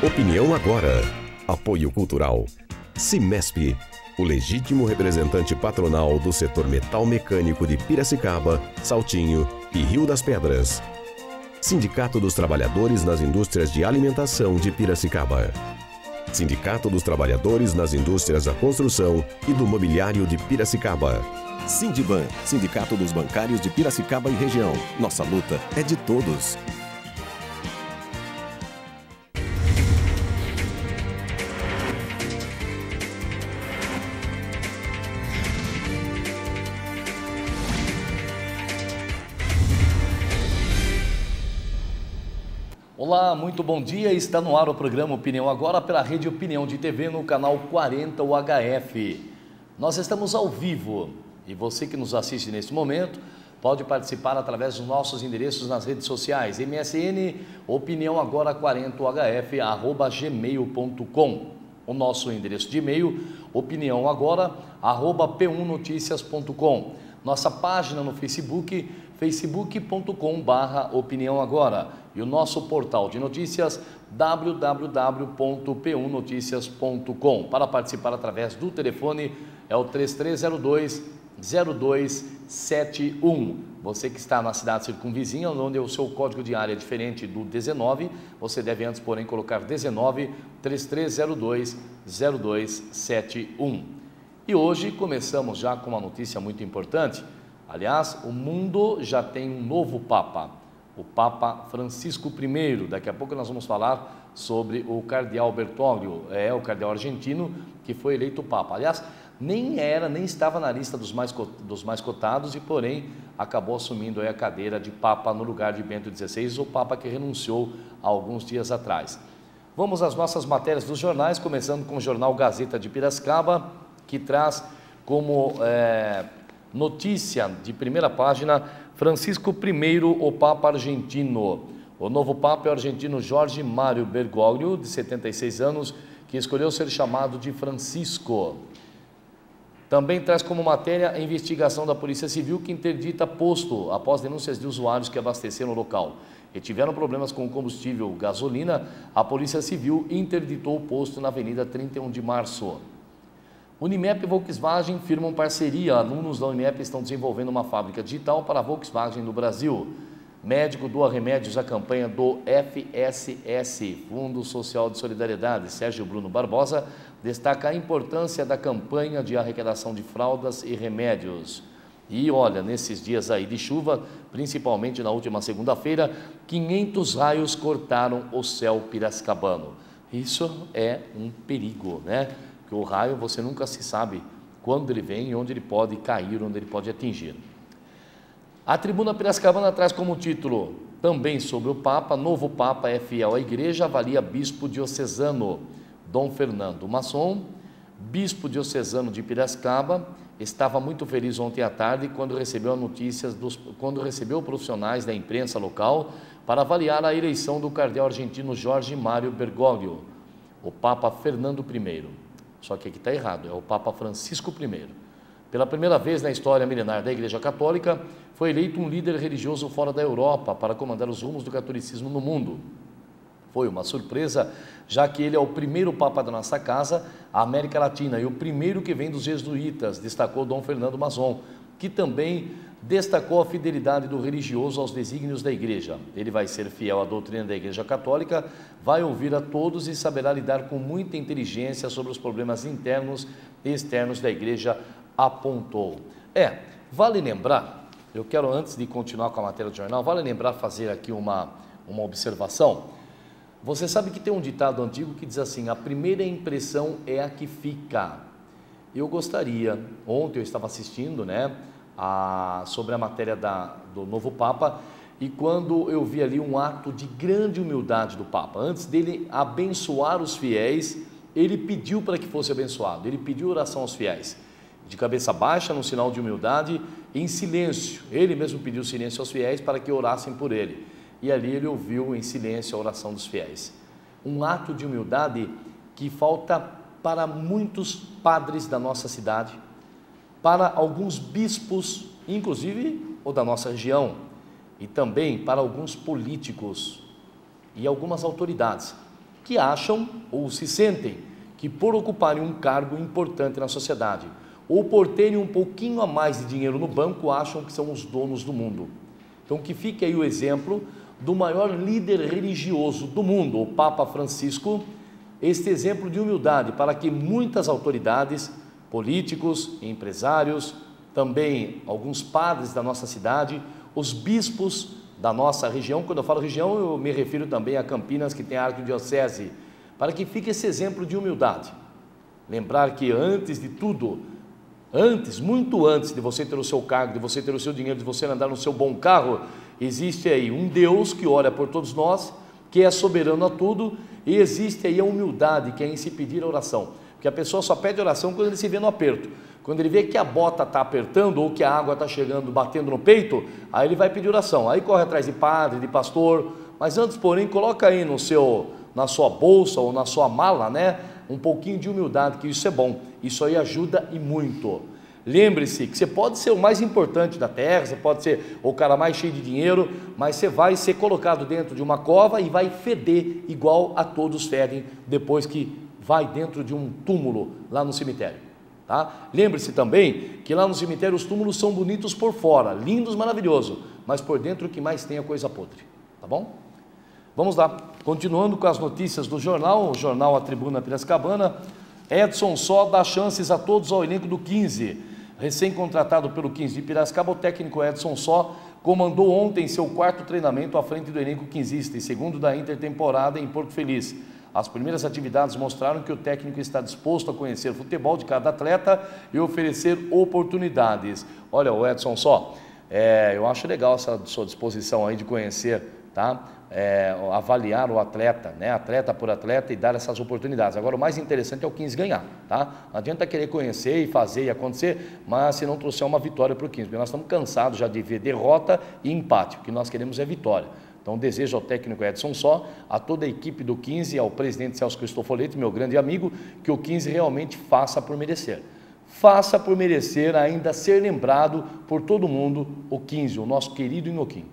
Opinião agora. Apoio cultural. Cimesp, o legítimo representante patronal do setor metal mecânico de Piracicaba, Saltinho e Rio das Pedras. Sindicato dos Trabalhadores nas Indústrias de Alimentação de Piracicaba. Sindicato dos Trabalhadores nas Indústrias da Construção e do Mobiliário de Piracicaba. Sindiban, Sindicato dos Bancários de Piracicaba e região. Nossa luta é de todos. Olá, muito bom dia. Está no ar o programa Opinião Agora pela Rede Opinião de TV no canal 40 UHF. Nós estamos ao vivo e você que nos assiste neste momento pode participar através dos nossos endereços nas redes sociais. MSN Opinião Agora 40 UHF @gmail.com. O nosso endereço de e-mail opiniãoagora@p1noticias.com. Nossa página no Facebook facebook.com/Opinião Agora e o nosso portal de notícias www.p1noticias.com. Para participar através do telefone é o 3302-0271. Você que está na cidade circunvizinha, onde o seu código de área é diferente do 19, você deve antes, porém, colocar 19 3302-0271. E hoje começamos já com uma notícia muito importante. Aliás, o mundo já tem um novo Papa, o Papa Francisco I. Daqui a pouco nós vamos falar sobre o cardeal Bergoglio, o cardeal argentino que foi eleito Papa. Aliás, nem estava na lista dos mais cotados e, porém, acabou assumindo a cadeira de Papa no lugar de Bento XVI, o Papa que renunciou há alguns dias atrás. Vamos às nossas matérias dos jornais, começando com o jornal Gazeta de Piracicaba, que traz como notícia de primeira página: Francisco I, o Papa argentino. O novo Papa é o argentino Jorge Mário Bergoglio, de 76 anos, que escolheu ser chamado de Francisco. Também traz como matéria a investigação da Polícia Civil que interdita posto após denúncias de usuários que abasteceram o local e tiveram problemas com o combustível gasolina. A Polícia Civil interditou o posto na Avenida 31 de Março. Unimep e Volkswagen firmam parceria. Alunos da Unimep estão desenvolvendo uma fábrica digital para a Volkswagen no Brasil. Médico doa remédios à campanha do FSS, Fundo Social de Solidariedade. Sérgio Bruno Barbosa destaca a importância da campanha de arrecadação de fraldas e remédios. E olha, nesses dias aí de chuva, principalmente na última segunda-feira, 500 raios cortaram o céu piracicabano. Isso é um perigo, né? Porque o raio você nunca se sabe quando ele vem e onde ele pode cair, onde ele pode atingir. A Tribuna Piracicabana traz como título, também sobre o Papa: novo Papa é fiel à Igreja, avalia bispo diocesano. Dom Fernando Masson, bispo diocesano de Piracicaba, estava muito feliz ontem à tarde quando recebeu profissionais da imprensa local para avaliar a eleição do cardeal argentino Jorge Mário Bergoglio, o Papa Fernando I. Só que aqui está errado, é o Papa Francisco I. Pela primeira vez na história milenar da Igreja Católica, foi eleito um líder religioso fora da Europa para comandar os rumos do catolicismo no mundo. Foi uma surpresa, já que ele é o primeiro Papa da nossa casa, a América Latina, e o primeiro que vem dos jesuítas, destacou Dom Fernando Masson, que também destacou a fidelidade do religioso aos desígnios da Igreja. Ele vai ser fiel à doutrina da Igreja Católica, vai ouvir a todos e saberá lidar com muita inteligência sobre os problemas internos e externos da Igreja, apontou. Vale lembrar, eu quero, antes de continuar com a matéria do jornal, vale lembrar fazer aqui uma observação. Você sabe que tem um ditado antigo que diz assim: a primeira impressão é a que fica. Eu gostaria, ontem eu estava assistindo, sobre a matéria do novo Papa, e quando eu vi ali um ato de grande humildade do Papa, antes dele abençoar os fiéis, ele pediu para que fosse abençoado, ele pediu oração aos fiéis, de cabeça baixa, no sinal de humildade, em silêncio. Ele mesmo pediu silêncio aos fiéis para que orassem por ele, e ali ele ouviu em silêncio a oração dos fiéis. Um ato de humildade que falta para muitos padres da nossa cidade, para alguns bispos, inclusive o da nossa região, e também para alguns políticos e algumas autoridades. que acham ou se sentem que por ocuparem um cargo importante na sociedade ou por terem um pouquinho a mais de dinheiro no banco, acham que são os donos do mundo. Então que fique aí o exemplo do maior líder religioso do mundo, o Papa Francisco, este exemplo de humildade para que muitas autoridades, políticos, empresários, também alguns padres da nossa cidade, os bispos da nossa região, quando eu falo região eu me refiro também a Campinas, que tem a arquidiocese, para que fique esse exemplo de humildade. Lembrar que antes de tudo, muito antes de você ter o seu cargo, de você ter o seu dinheiro, de você andar no seu bom carro, existe aí um Deus que olha por todos nós, que é soberano a tudo, e existe aí a humildade, que é em se pedir a oração. Porque a pessoa só pede oração quando ele se vê no aperto. Quando ele vê que a bota está apertando ou que a água está chegando, batendo no peito, aí ele vai pedir oração. Aí corre atrás de padre, de pastor. Mas antes, porém, coloca aí na sua bolsa ou na sua mala, né, um pouquinho de humildade, que isso é bom. Isso aí ajuda e muito. Lembre-se que você pode ser o mais importante da terra, você pode ser o cara mais cheio de dinheiro, mas você vai ser colocado dentro de uma cova e vai feder igual a todos fedem depois que vai dentro de um túmulo lá no cemitério, tá? Lembre-se também que lá no cemitério os túmulos são bonitos por fora, lindos, maravilhosos, mas por dentro o que mais tem é coisa podre, tá bom? Vamos lá, continuando com as notícias do jornal, o jornal A Tribuna Piracicabana. Edson Só dá chances a todos ao elenco do 15. Recém-contratado pelo 15 de Piracicaba, o técnico Edson Só comandou ontem seu quarto treinamento à frente do elenco quinzista e segundo da intertemporada em Porto Feliz. As primeiras atividades mostraram que o técnico está disposto a conhecer o futebol de cada atleta e oferecer oportunidades. Olha, o Edson Só, eu acho legal essa sua disposição aí de conhecer, tá? Avaliar o atleta, né? Atleta por atleta, e dar essas oportunidades. Agora o mais interessante é o 15 ganhar, tá? Não adianta querer conhecer e fazer e acontecer, mas se não trouxer uma vitória para o 15, porque nós estamos cansados já de ver derrota e empate, o que nós queremos é vitória. Então desejo ao técnico Edson Só, a toda a equipe do 15, ao presidente Celso Cristofoletti, meu grande amigo, que o 15 realmente faça por merecer. Faça por merecer ainda ser lembrado por todo mundo, o 15, o nosso querido Inhoquim.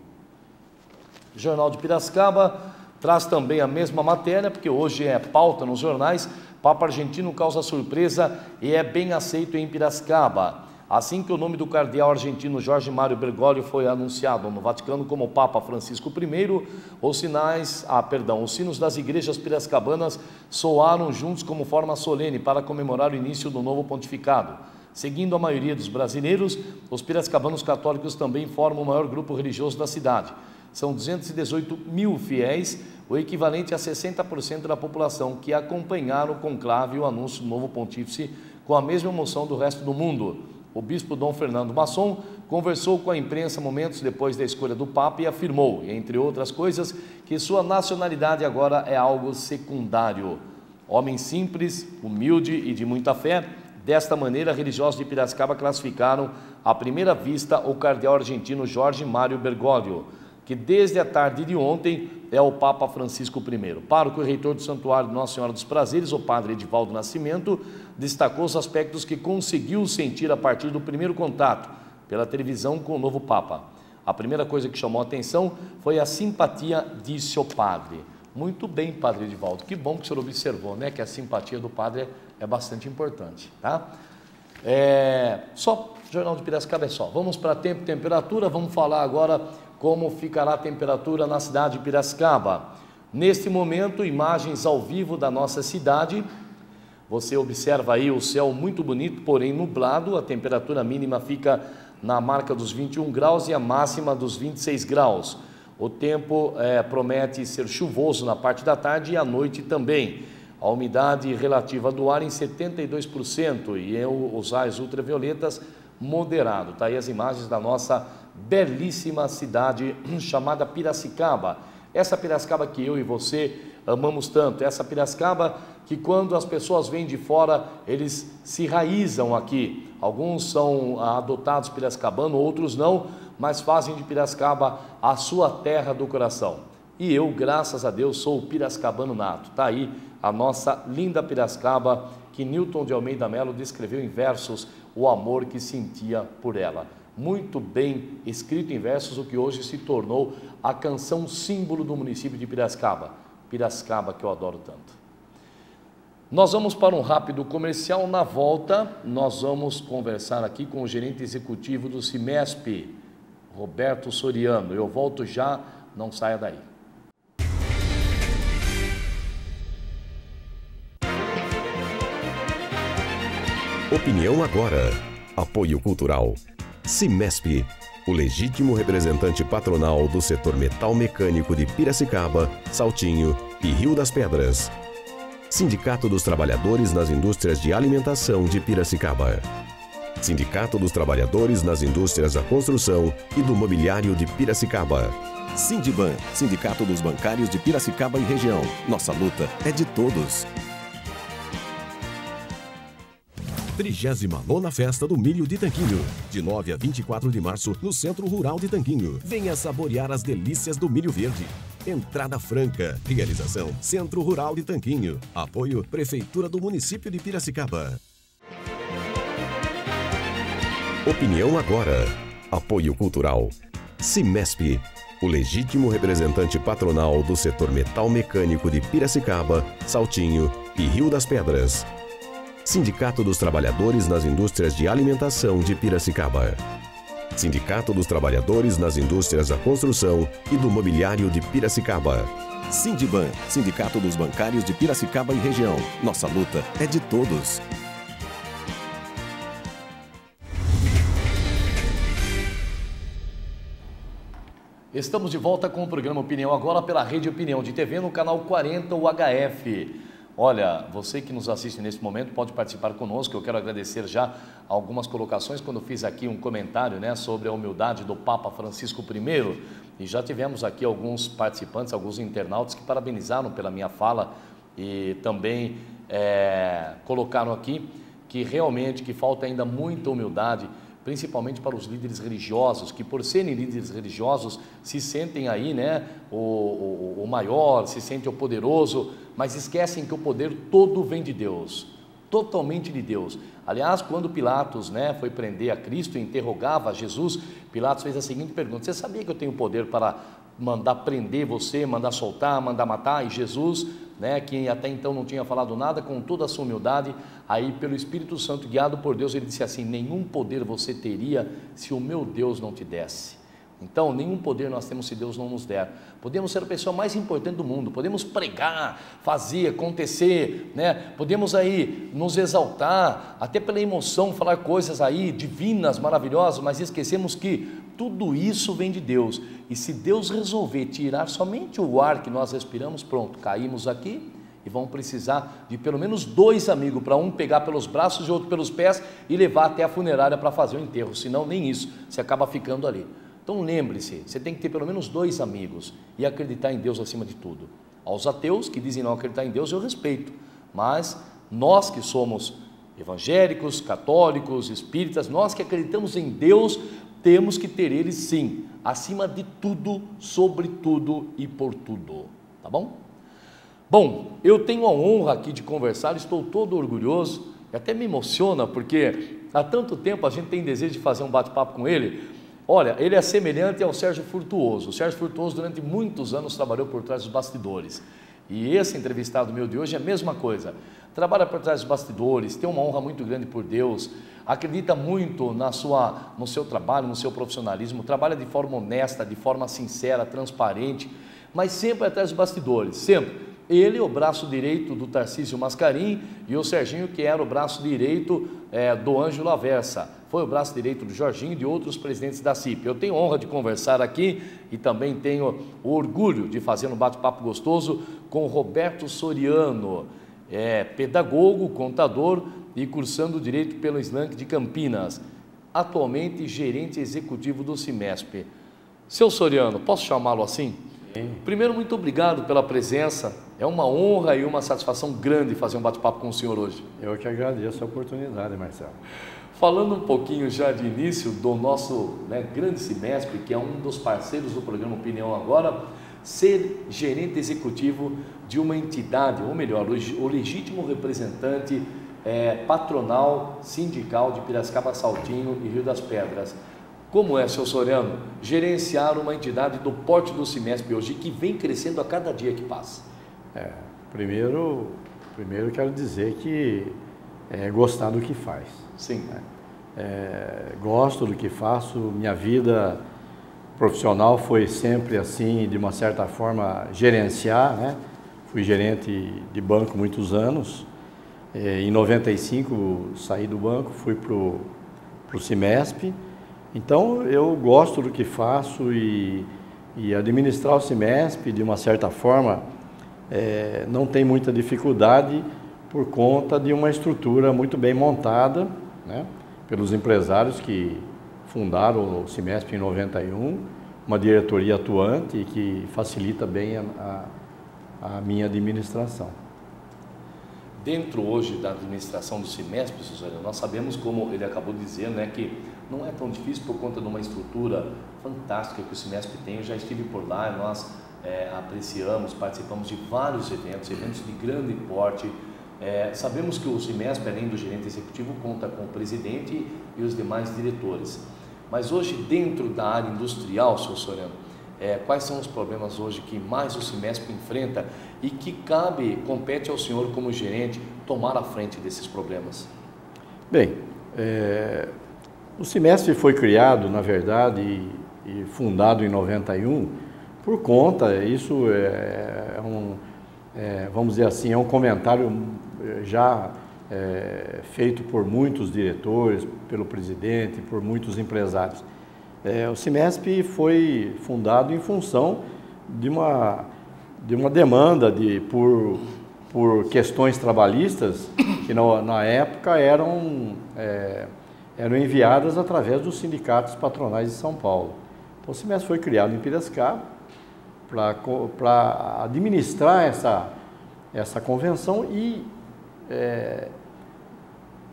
Jornal de Piracicaba traz também a mesma matéria, porque hoje é pauta nos jornais. Papa argentino causa surpresa e é bem aceito em Piracicaba. Assim que o nome do cardeal argentino Jorge Mário Bergoglio foi anunciado no Vaticano como Papa Francisco I, os sinos das igrejas piracicabanas soaram juntos como forma solene para comemorar o início do novo pontificado. Seguindo a maioria dos brasileiros, os piracicabanos católicos também formam o maior grupo religioso da cidade. São 218 mil fiéis, o equivalente a 60% da população, que acompanharam o conclave e o anúncio do novo pontífice com a mesma emoção do resto do mundo. O bispo Dom Fernando Masson conversou com a imprensa momentos depois da escolha do Papa e afirmou, entre outras coisas, que sua nacionalidade agora é algo secundário. Homem simples, humilde e de muita fé, desta maneira, religiosos de Piracicaba classificaram à primeira vista o cardeal argentino Jorge Mário Bergoglio, que desde a tarde de ontem é o Papa Francisco I. Pároco e reitor do Santuário de Nossa Senhora dos Prazeres, o padre Edivaldo Nascimento, destacou os aspectos que conseguiu sentir a partir do primeiro contato pela televisão com o novo Papa. A primeira coisa que chamou a atenção foi a simpatia, disse o padre. Muito bem, padre Edivaldo, que bom que o senhor observou, né, que a simpatia do padre é bastante importante, tá? Jornal de Piracicaba é só. Vamos para tempo e temperatura, vamos falar agora como ficará a temperatura na cidade de Piracicaba. Neste momento, imagens ao vivo da nossa cidade. Você observa aí o céu muito bonito, porém nublado. A temperatura mínima fica na marca dos 21 graus e a máxima dos 26 graus. O tempo promete ser chuvoso na parte da tarde e à noite também. A umidade relativa do ar em 72% e os raios ultravioletas moderado. Tá aí as imagens da nossa belíssima cidade chamada Piracicaba. Essa Piracicaba que eu e você amamos tanto, essa Piracicaba que quando as pessoas vêm de fora, eles se raizam aqui. Alguns são adotados piracicabanos, outros não, mas fazem de Piracicaba a sua terra do coração. E eu, graças a Deus, sou piracicabano nato. Tá aí a nossa linda Piracicaba, que Newton de Almeida Melo descreveu em versos o amor que sentia por ela. Muito bem escrito em versos, o que hoje se tornou a canção símbolo do município de Piracicaba. Piracicaba, que eu adoro tanto. Nós vamos para um rápido comercial. Na volta, nós vamos conversar aqui com o gerente executivo do CIMESP, Roberto Soriano. Eu volto já, não saia daí. Opinião agora. Apoio cultural. CIMESP, o legítimo representante patronal do setor metal mecânico de Piracicaba, Saltinho e Rio das Pedras. Sindicato dos Trabalhadores nas Indústrias de Alimentação de Piracicaba. Sindicato dos Trabalhadores nas Indústrias da Construção e do Mobiliário de Piracicaba. Sindiban, Sindicato dos Bancários de Piracicaba e região. Nossa luta é de todos. 39ª Festa do Milho de Tanquinho, de 9 a 24 de março, no Centro Rural de Tanquinho. Venha saborear as delícias do milho verde. Entrada franca. Realização Centro Rural de Tanquinho. Apoio Prefeitura do Município de Piracicaba. Opinião agora. Apoio cultural. CIMESP, o legítimo representante patronal do setor metal mecânico de Piracicaba, Saltinho e Rio das Pedras. Sindicato dos Trabalhadores nas Indústrias de Alimentação de Piracicaba. Sindicato dos Trabalhadores nas Indústrias da Construção e do Mobiliário de Piracicaba. Sindiban, Sindicato dos Bancários de Piracicaba e região. Nossa luta é de todos. Estamos de volta com o programa Opinião Agora pela Rede Opinião de TV no canal 40 UHF. Olha, você que nos assiste nesse momento pode participar conosco. Eu quero agradecer já algumas colocações quando eu fiz aqui um comentário, né, sobre a humildade do Papa Francisco I, e já tivemos aqui alguns participantes, alguns internautas que parabenizaram pela minha fala e também colocaram aqui que realmente que falta ainda muita humildade, principalmente para os líderes religiosos, que por serem líderes religiosos se sentem aí, né, o maior, se sentem o poderoso, mas esquecem que o poder todo vem de Deus, totalmente de Deus. Aliás, quando Pilatos, né, foi prender a Cristo e interrogava Jesus, Pilatos fez a seguinte pergunta: você sabia que eu tenho poder para mandar prender você, mandar soltar, mandar matar? E Jesus, né, que até então não tinha falado nada, com toda a sua humildade, aí pelo Espírito Santo, guiado por Deus, ele disse assim: nenhum poder você teria se o meu Deus não te desse. Então, nenhum poder nós temos se Deus não nos der. Podemos ser a pessoa mais importante do mundo, podemos pregar, fazer, acontecer, né? Podemos aí nos exaltar, até pela emoção, falar coisas aí divinas, maravilhosas, mas esquecemos que tudo isso vem de Deus. E se Deus resolver tirar somente o ar que nós respiramos, pronto, caímos aqui e vamos precisar de pelo menos 2 amigos, para um pegar pelos braços e outro pelos pés e levar até a funerária para fazer o enterro, senão nem isso, você acaba ficando ali. Então lembre-se, você tem que ter pelo menos 2 amigos e acreditar em Deus acima de tudo. Aos ateus que dizem não acreditar em Deus, eu respeito, mas nós que somos evangélicos, católicos, espíritas, nós que acreditamos em Deus, temos que ter Ele sim, acima de tudo, sobre tudo e por tudo, tá bom? Bom, eu tenho a honra aqui de conversar, estou todo orgulhoso, e até me emociona, porque há tanto tempo a gente tem desejo de fazer um bate-papo com ele. Olha, ele é semelhante ao Sérgio Furtuoso. O Sérgio Furtuoso durante muitos anos trabalhou por trás dos bastidores. E esse entrevistado meu de hoje é a mesma coisa. Trabalha por trás dos bastidores, tem uma honra muito grande por Deus, acredita muito no seu trabalho, no seu profissionalismo, trabalha de forma honesta, de forma sincera, transparente, mas sempre atrás dos bastidores, sempre. Ele, o braço direito do Tarcísio Mascarim, e o Serginho, que era o braço direito do Ângelo Aversa. Foi o braço direito do Jorginho e de outros presidentes da CIP. Eu tenho honra de conversar aqui e também tenho o orgulho de fazer um bate-papo gostoso com o Roberto Soriano, pedagogo, contador e cursando Direito pelo SLANC de Campinas. Atualmente gerente executivo do CIMESP. Seu Soriano, posso chamá-lo assim? Sim. Primeiro, muito obrigado pela presença. É uma honra e uma satisfação grande fazer um bate-papo com o senhor hoje. Eu que agradeço a oportunidade, Marcelo. Falando um pouquinho já de início do nosso grande CIMESP, que é um dos parceiros do programa Opinião Agora, ser gerente executivo de uma entidade, ou melhor, o legítimo representante patronal sindical de Piracicaba, Saltinho e Rio das Pedras. Como é, seu Soriano, gerenciar uma entidade do porte do CIMESP hoje, que vem crescendo a cada dia que passa? Primeiro quero dizer que é gostar do que faz. Sim. Gosto do que faço, minha vida profissional foi sempre assim, de uma certa forma, gerenciar, né? Fui gerente de banco muitos anos. Em 95 saí do banco, fui para o Cimesp. Então eu gosto do que faço e administrar o Cimesp, de uma certa forma, não tem muita dificuldade por conta de uma estrutura muito bem montada, né? Pelos empresários que fundaram o Cimesp em 91, uma diretoria atuante e que facilita bem a minha administração. Dentro hoje da administração do Cimesp, Suzano, nós sabemos, como ele acabou de dizer, né, que não é tão difícil por conta de uma estrutura fantástica que o Cimesp tem. Eu já estive por lá, nós apreciamos, participamos de vários eventos de grande porte. Sabemos que o Cimesp, além do gerente executivo, conta com o presidente e os demais diretores. Mas hoje, dentro da área industrial, senhor Soriano, quais são os problemas hoje que mais o Cimesp enfrenta e que compete ao senhor como gerente tomar a frente desses problemas? Bem, o Cimesp foi criado, na verdade, e fundado em 91 por conta, isso vamos dizer assim, é um comentário já feito por muitos diretores, pelo presidente, por muitos empresários. O Cimesp foi fundado em função de uma demanda por questões trabalhistas que na época eram enviadas através dos sindicatos patronais de São Paulo. Então, o Cimesp foi criado em Piracicaba para administrar essa convenção e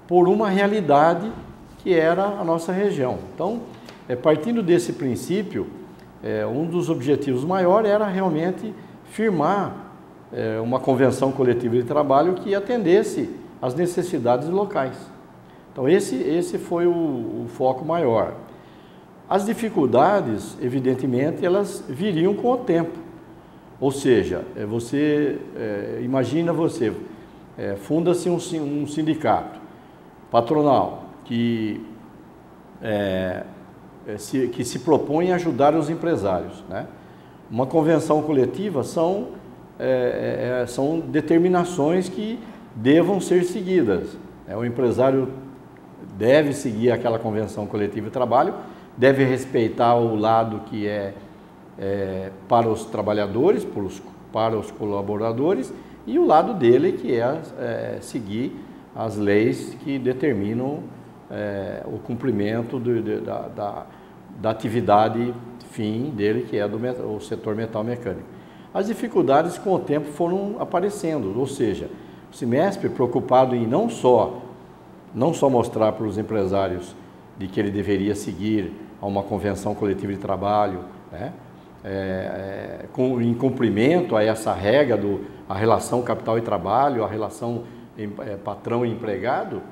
por uma realidade que era a nossa região. Então, partindo desse princípio, um dos objetivos maiores era realmente firmar uma convenção coletiva de trabalho que atendesse às necessidades locais. Então, esse foi o foco maior. As dificuldades, evidentemente, elas viriam com o tempo. Ou seja, imagina você, funda-se um sindicato patronal que se propõe a ajudar os empresários, né? Uma convenção coletiva são determinações que devam ser seguidas. O empresário deve seguir aquela convenção coletiva de trabalho, deve respeitar o lado que para os trabalhadores, para os colaboradores, e o lado dele que seguir as leis que determinam o cumprimento da atividade fim dele, que é o setor metal mecânico. As dificuldades com o tempo foram aparecendo, ou seja, o Cimesp preocupado em não só mostrar para os empresários de que ele deveria seguir a uma convenção coletiva de trabalho, né? Em cumprimento a essa regra a relação capital e trabalho, a relação patrão e empregado,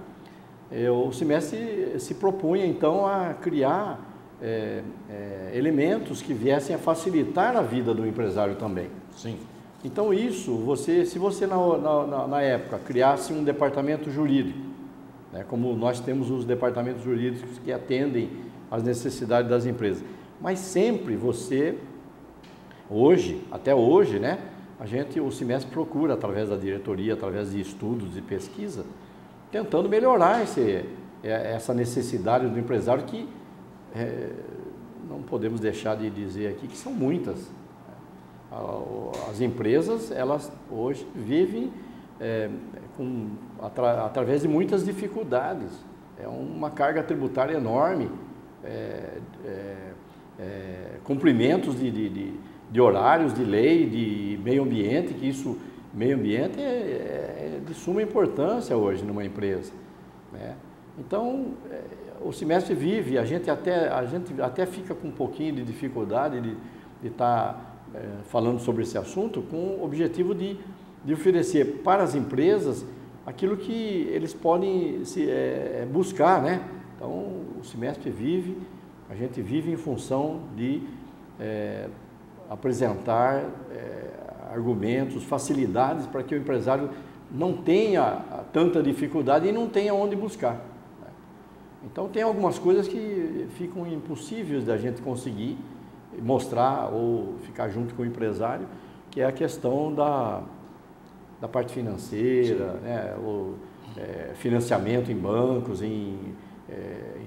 o Cimesp se propunha então a criar elementos que viessem a facilitar a vida do empresário também. Sim. Então se você na época criasse um departamento jurídico, né, como nós temos os departamentos jurídicos que atendem às necessidades das empresas, mas sempre até hoje, né, o Cimesp procura, através da diretoria, através de estudos e pesquisa, tentando melhorar essa necessidade do empresário que não podemos deixar de dizer aqui que são muitas. As empresas, elas hoje vivem através de muitas dificuldades. É uma carga tributária enorme, cumprimentos de horários, de lei, de meio ambiente, meio ambiente é de suma importância hoje numa empresa, né? Então, o Cimesp vive, a gente até fica com um pouquinho de dificuldade de estar falando sobre esse assunto, com o objetivo de oferecer para as empresas aquilo que eles podem buscar, né? Então, o Cimesp a gente vive em função de apresentar argumentos, facilidades para que o empresário não tenha tanta dificuldade e não tenha onde buscar. Então tem algumas coisas que ficam impossíveis da gente conseguir mostrar ou ficar junto com o empresário, que é a questão da parte financeira, né, financiamento em bancos, em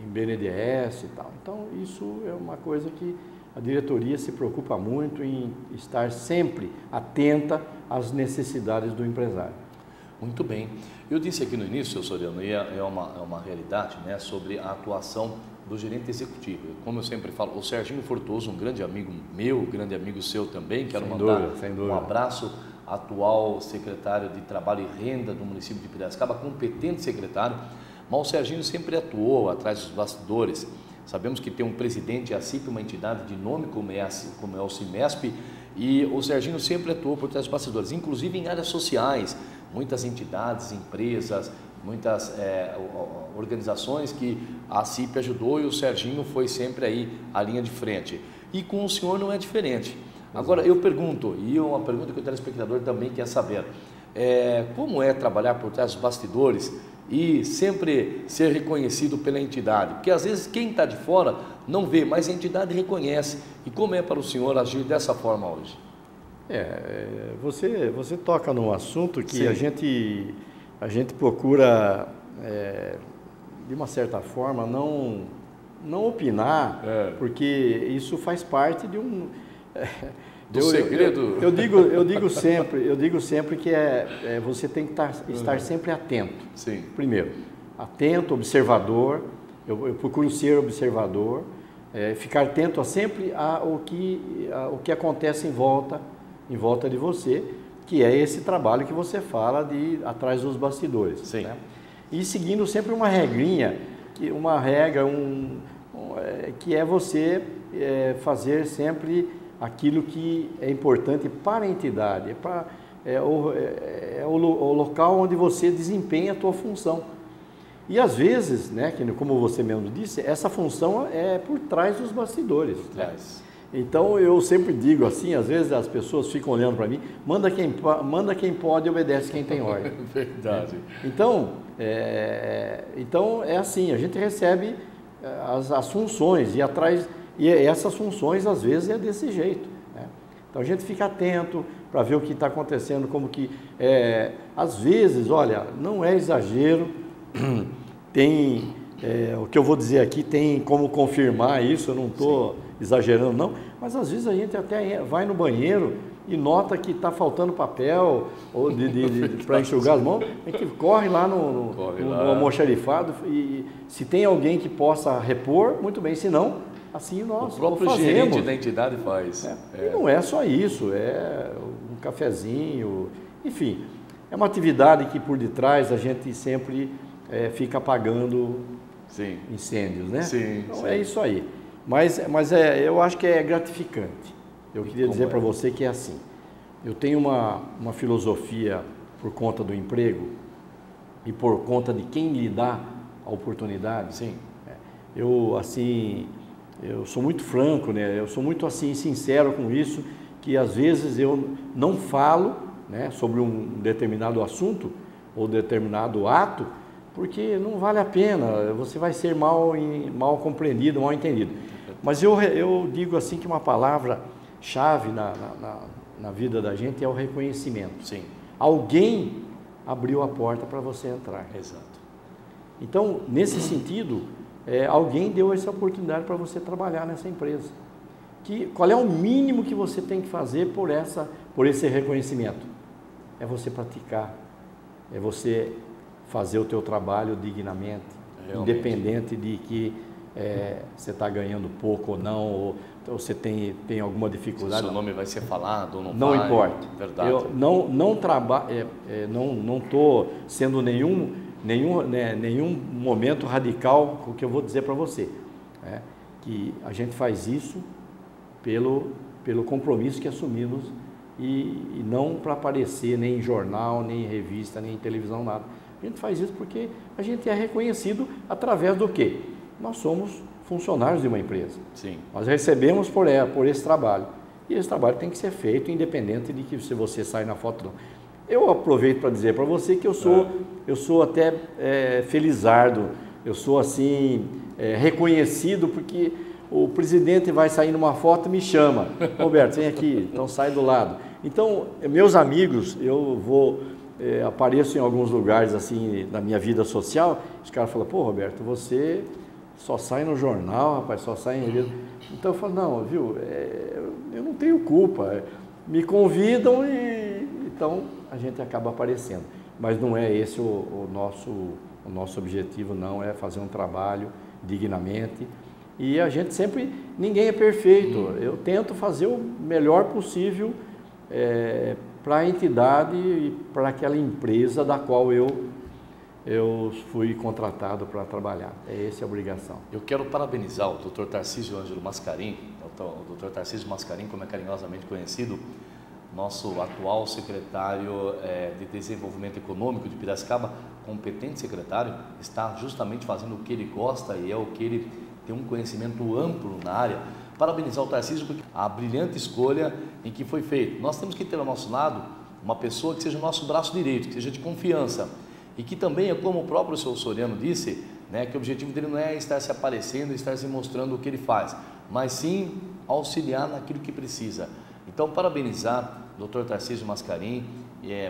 BNDES e tal. Então isso é uma coisa que a diretoria se preocupa muito em estar sempre atenta às necessidades do empresário. Muito bem. Eu disse aqui no início, seu Soriano, e é uma realidade, né, sobre a atuação do gerente executivo. Como eu sempre falo, o Serginho Fortuoso, um grande amigo meu, grande amigo seu também, quero mandar um abraço, atual secretário de Trabalho e Renda do município de Piracicaba, competente secretário, mas o Serginho sempre atuou atrás dos bastidores. Sabemos que tem um presidente, a CIP, uma entidade de nome como é o CIMESP, e o Serginho sempre atuou por trás dos bastidores, inclusive em áreas sociais, muitas entidades, empresas, muitas organizações que a CIP ajudou e o Serginho foi sempre aí a linha de frente. E com o senhor não é diferente. Agora eu pergunto, e uma pergunta que o telespectador também quer saber, como é trabalhar por trás dos bastidores e sempre ser reconhecido pela entidade? Porque às vezes quem está de fora não vê, mas a entidade reconhece. E como é para o senhor agir dessa forma hoje? Você toca num assunto que a gente procura, de uma certa forma, não opinar, porque isso faz parte de um... do segredo? Eu digo sempre que você tem que estar sempre atento. Sim. Primeiro, atento, observador, eu procuro ser observador, ficar atento sempre ao que acontece em volta de você, que é esse trabalho que você fala de atrás dos bastidores. Sim. Né? E seguindo sempre uma regrinha, que é você fazer sempre aquilo que é importante para a entidade, é o local onde você desempenha a tua função. E às vezes, né, como você mesmo disse, essa função é por trás dos bastidores. Né? Então eu sempre digo assim, às vezes as pessoas ficam olhando para mim, manda quem pode e obedece quem tem ordem. Verdade. Então é assim, a gente recebe as funções e essas funções às vezes é desse jeito. Né? Então a gente fica atento para ver o que está acontecendo, como que às vezes, olha, não é exagero, tem o que eu vou dizer aqui tem como confirmar isso, eu não estou exagerando não, mas às vezes a gente até vai no banheiro e nota que está faltando papel ou para enxugar as mãos, a gente corre lá no almoxarifado e se tem alguém que possa repor, muito bem, se não, assim nós o próprio fazemos. Gerente da entidade faz. E não é só isso, é um cafezinho, enfim, é uma atividade que por detrás a gente sempre fica apagando incêndios, né? Sim, então é isso aí. Mas eu acho que é gratificante. Eu queria dizer para você que é assim. Eu tenho uma filosofia por conta do emprego e por conta de quem lhe dá a oportunidade. Sim. Eu sou muito franco, né? Eu sou muito assim sincero com isso, que às vezes eu não falo, né, sobre um determinado assunto ou determinado ato, porque não vale a pena, você vai ser mal compreendido, mal entendido. Mas eu digo assim que uma palavra-chave na vida da gente é o reconhecimento. Sim. Alguém abriu a porta para você entrar. Exato. Então, nesse sentido, alguém deu essa oportunidade para você trabalhar nessa empresa. Qual é o mínimo que você tem que fazer por esse reconhecimento? É você praticar, é você fazer o teu trabalho dignamente, realmente, independente de que você está ganhando pouco ou não, ou você tem alguma dificuldade. Se o seu nome vai ser falado ou não vai. Não importa. Verdade. Eu não estou sendo nenhum momento radical com o que eu vou dizer para você. Que a gente faz isso pelo compromisso que assumimos e não para aparecer nem em jornal, nem em revista, nem em televisão, nada. A gente faz isso porque a gente é reconhecido através do quê? Nós somos funcionários de uma empresa. Sim. Nós recebemos por esse trabalho. E esse trabalho tem que ser feito independente de que se você sai na foto ou não. Eu aproveito para dizer para você que eu sou até felizardo, eu sou assim reconhecido porque o presidente vai sair numa foto e me chama. Roberto, vem aqui, então sai do lado. Então, meus amigos, eu apareço em alguns lugares assim na minha vida social, os caras falam, pô Roberto, você só sai no jornal, rapaz, só sai em revista. Então eu falo, não, viu, eu não tenho culpa, me convidam e então a gente acaba aparecendo. Mas não é esse o nosso objetivo, não, é fazer um trabalho dignamente. E a gente sempre, ninguém é perfeito, eu tento fazer o melhor possível para a entidade e para aquela empresa da qual eu fui contratado para trabalhar. Essa a obrigação. Eu quero parabenizar o Dr. Tarcísio Ângelo Mascarim, o Dr. Tarcísio Mascarim, como é carinhosamente conhecido, nosso atual secretário de Desenvolvimento Econômico de Piracicaba, competente secretário, está justamente fazendo o que ele gosta e é o que ele tem um conhecimento amplo na área. Parabenizar o Tarcísio porque a brilhante escolha em que foi feito. Nós temos que ter ao nosso lado uma pessoa que seja o nosso braço direito, que seja de confiança e que também é como o próprio seu Soriano disse, né, que o objetivo dele não é estar se aparecendo, estar se mostrando o que ele faz, mas sim auxiliar naquilo que precisa. Então, parabenizar o Dr. Tarcísio Mascarim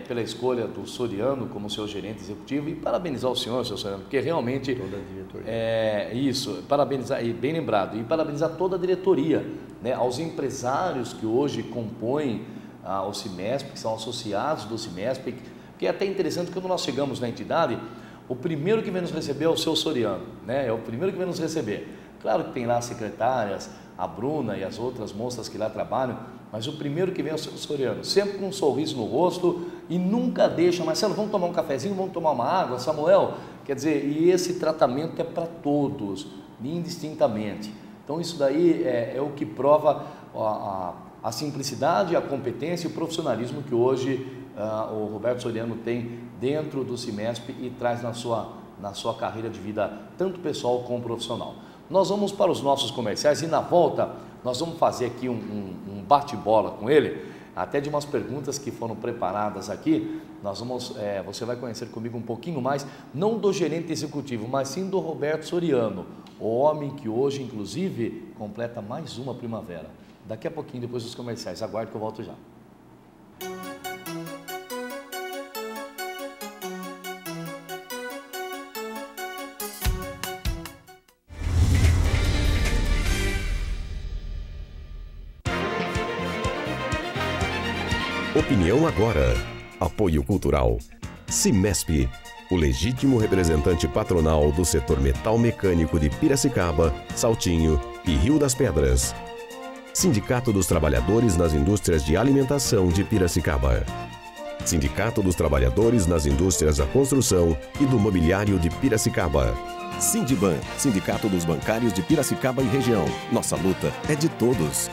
pela escolha do Soriano como seu gerente executivo e parabenizar o senhor, seu Soriano, porque realmente toda a diretoria. Isso, parabenizar, e bem lembrado, e parabenizar toda a diretoria, né, aos empresários que hoje compõem o CIMESP, que são associados do CIMESP, que é até interessante quando nós chegamos na entidade, o primeiro que vem nos receber é o seu Soriano, né, é o primeiro que vem nos receber. Claro que tem lá as secretárias, a Bruna e as outras moças que lá trabalham, mas o primeiro que vem é o seu Soriano, sempre com um sorriso no rosto e nunca deixa, Marcelo, vamos tomar um cafezinho, vamos tomar uma água, Samuel, quer dizer, e esse tratamento é para todos, indistintamente. Então isso daí é o que prova a simplicidade, a competência e o profissionalismo que hoje o Roberto Soriano tem dentro do CIMESP e traz na sua carreira de vida, tanto pessoal como profissional. Nós vamos para os nossos comerciais e na volta nós vamos fazer aqui um bate-bola com ele, até de umas perguntas que foram preparadas aqui. Você vai conhecer comigo um pouquinho mais, não do gerente executivo, mas sim do Roberto Soriano, o homem que hoje, inclusive, completa mais uma primavera. Daqui a pouquinho, depois dos comerciais. Aguarde que eu volto já. Opinião agora. Apoio cultural. CIMESP, o legítimo representante patronal do setor metal mecânico de Piracicaba, Saltinho e Rio das Pedras. Sindicato dos Trabalhadores nas Indústrias de Alimentação de Piracicaba. Sindicato dos Trabalhadores nas Indústrias da Construção e do Mobiliário de Piracicaba. Sindiban, Sindicato dos Bancários de Piracicaba e região. Nossa luta é de todos.